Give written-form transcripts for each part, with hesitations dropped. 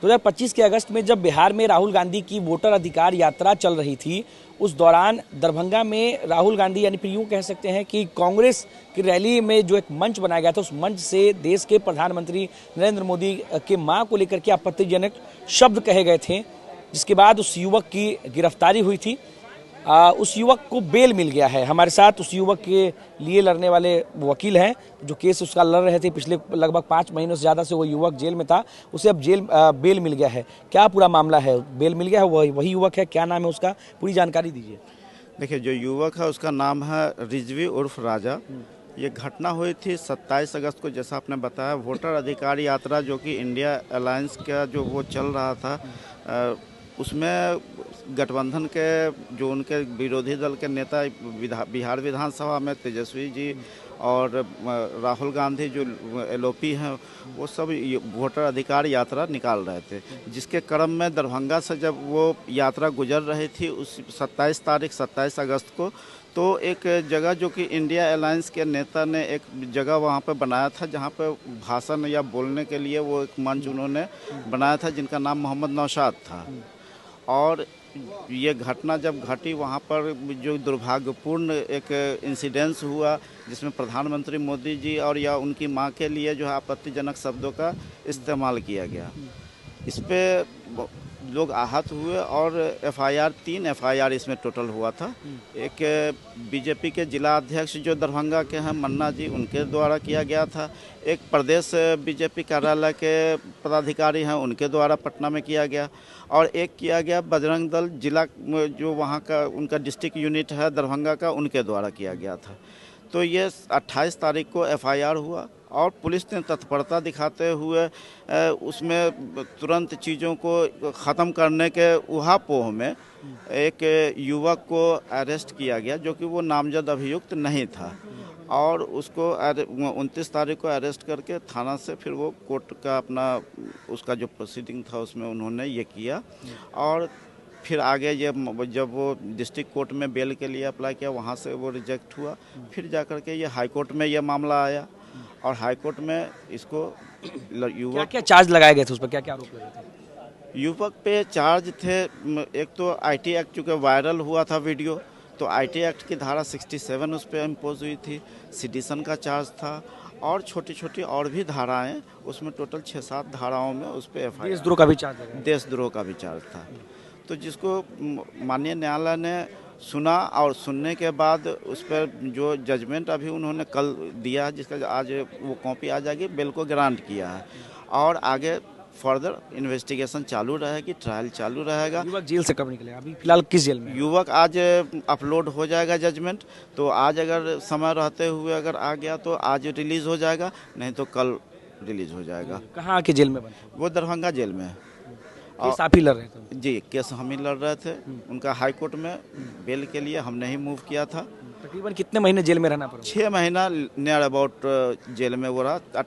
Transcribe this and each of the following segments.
2025 के अगस्त में जब बिहार में राहुल गांधी की वोटर अधिकार यात्रा चल रही थी, उस दौरान दरभंगा में राहुल गांधी यानी फिर यूँ कह सकते हैं कि कांग्रेस की रैली में जो एक मंच बनाया गया था, उस मंच से देश के प्रधानमंत्री नरेंद्र मोदी के मां को लेकर के आपत्तिजनक शब्द कहे गए थे, जिसके बाद उस युवक की गिरफ्तारी हुई थी। उस युवक को बेल मिल गया है। हमारे साथ उस युवक के लिए लड़ने वाले वकील हैं जो केस उसका लड़ रहे थे। पिछले लगभग 5 महीनों से ज़्यादा से वो युवक जेल में था, उसे अब बेल मिल गया है। क्या पूरा मामला है? बेल मिल गया है, वही युवक है? क्या नाम है उसका? पूरी जानकारी दीजिए। देखिए, जो युवक है उसका नाम है रिजवी उर्फ राजा। ये घटना हुई थी 27 अगस्त को, जैसा आपने बताया। वोटर अधिकार यात्रा जो कि इंडिया अलायंस का जो वो चल रहा था, उसमें गठबंधन के जो उनके विरोधी दल के नेता बिहार विधानसभा में तेजस्वी जी और राहुल गांधी जो एलओपी हैं, वो सब वोटर अधिकार यात्रा निकाल रहे थे, जिसके क्रम में दरभंगा से जब वो यात्रा गुजर रही थी उस 27 अगस्त को, तो एक जगह जो कि इंडिया अलायंस के नेता ने एक जगह वहाँ पे बनाया था, जहाँ पे भाषण या बोलने के लिए वो एक मंच उन्होंने बनाया था, जिनका नाम मोहम्मद नौशाद था। और ये घटना जब घटी, वहाँ पर जो दुर्भाग्यपूर्ण एक इंसिडेंस हुआ, जिसमें प्रधानमंत्री मोदी जी और या उनकी मां के लिए जो है आपत्तिजनक शब्दों का इस्तेमाल किया गया। इस पे लोग आहत हुए और 3 एफआईआर इसमें टोटल हुआ था। एक बीजेपी के जिला अध्यक्ष जो दरभंगा के हैं मन्ना जी, उनके द्वारा किया गया था। एक प्रदेश बीजेपी कार्यालय के पदाधिकारी हैं, उनके द्वारा पटना में किया गया। और एक किया गया बजरंग दल जिला जो वहाँ का उनका डिस्ट्रिक्ट यूनिट है दरभंगा का, उनके द्वारा किया गया था। तो ये 28 तारीख को एफआईआर हुआ और पुलिस ने तत्परता दिखाते हुए उसमें तुरंत चीज़ों को ख़त्म करने के उहापोह में एक युवक को अरेस्ट किया गया, जो कि वो नामजद अभियुक्त नहीं था। और उसको 29 तारीख को अरेस्ट करके थाना से फिर वो कोर्ट का अपना उसका जो प्रोसीडिंग था उसमें उन्होंने ये किया। और फिर आगे ये जब वो डिस्ट्रिक्ट कोर्ट में बेल के लिए अप्लाई किया, वहाँ से वो रिजेक्ट हुआ। फिर जा कर के ये हाई कोर्ट में ये मामला आया और हाई कोर्ट में इसको युवक क्या चार्ज लगाए गए थे, उस पर क्या क्या आरोप लगे थे? युवक पे चार्ज थे, एक तो आईटी एक्ट चूँकि वायरल हुआ था वीडियो, तो आईटी एक्ट की धारा 67 उस पर इम्पोज हुई थी। सेडिशन का चार्ज था और छोटी छोटी और भी धाराएं, उसमें टोटल 6-7 धाराओं में उस पर एफआईआर। देशद्रोह का भी चार्ज लगा? देशद्रोह का भी चार्ज था। तो जिसको माननीय न्यायालय ने सुना और सुनने के बाद उस पर जो जजमेंट अभी उन्होंने कल दिया, जिसका आज वो कॉपी आ जाएगी, बेल को ग्रांट किया है। और आगे फर्दर इन्वेस्टिगेशन चालू रहेगी, ट्रायल चालू रहेगा। युवक जेल से कब निकले? अभी फिलहाल किस जेल में? युवक आज अपलोड हो जाएगा जजमेंट, तो आज अगर समय रहते हुए अगर आ गया तो आज रिलीज़ हो जाएगा, नहीं तो कल रिलीज़ हो जाएगा। कहाँ के जेल में बंद? वो दरभंगा जेल में है। केस आप ही लड़ रहे थे? जी, केस हम ही लड़ रहे थे। उनका हाई कोर्ट में बेल के लिए हमने ही मूव किया था। तकरीबन कितने महीने जेल में रहना पड़ा? 6 महीना नियर अबाउट जेल में वो रहा।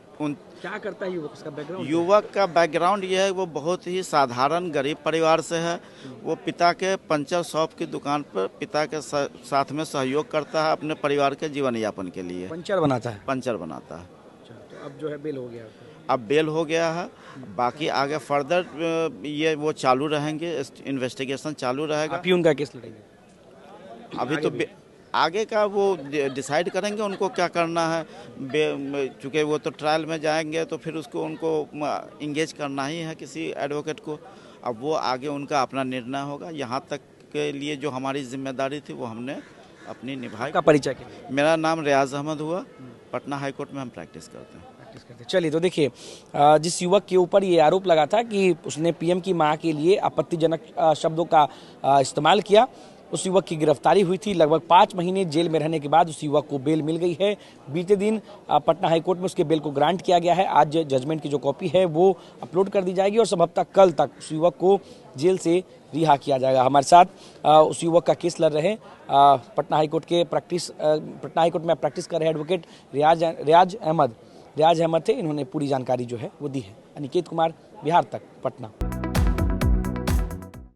क्या करता है युवक? उसका बैकग्राउंड? युवक का बैकग्राउंड ये है, वो बहुत ही साधारण गरीब परिवार से है। वो पिता के पंचर शॉप की दुकान पर पिता के साथ में सहयोग करता है अपने परिवार के जीवन यापन के लिए। पंचर बनाता है? पंचर बनाता है। तो अब जो है बेल हो गया? अब बेल हो गया है। बाकी आगे फर्दर ये वो चालू रहेंगे, इन्वेस्टिगेशन चालू रहेगा। आप ही उनका केस लड़ेंगे? अभी तो आगे का वो डिसाइड करेंगे उनको क्या करना है। चूँकि वो तो ट्रायल में जाएंगे तो फिर उनको इंगेज करना ही है किसी एडवोकेट को। अब वो आगे उनका अपना निर्णय होगा। यहाँ तक के लिए जो हमारी जिम्मेदारी थी वो हमने अपनी निभाई। का परिचय क्या? मेरा नाम रियाज अहमद हुआ। पटना हाई कोर्ट में हम प्रैक्टिस करते हैं। चलिए, तो देखिए, जिस युवक के ऊपर ये आरोप लगा था कि उसने पीएम की मां के लिए आपत्तिजनक शब्दों का इस्तेमाल किया, उस युवक की गिरफ्तारी हुई थी। लगभग 5 महीने जेल में रहने के बाद उस युवक को बेल मिल गई है। बीते दिन पटना हाईकोर्ट में उसके बेल को ग्रांट किया गया है। आज जजमेंट की जो कॉपी है वो अपलोड कर दी जाएगी और संभवतः कल तक उस युवक को जेल से रिहा किया जाएगा। हमारे साथ उस युवक का केस लड़ रहे पटना हाईकोर्ट में प्रैक्टिस कर रहे एडवोकेट रियाज अहमद थे। इन्होंने पूरी जानकारी जो है वो दी है। अनिकेत कुमार, बिहार तक, पटना।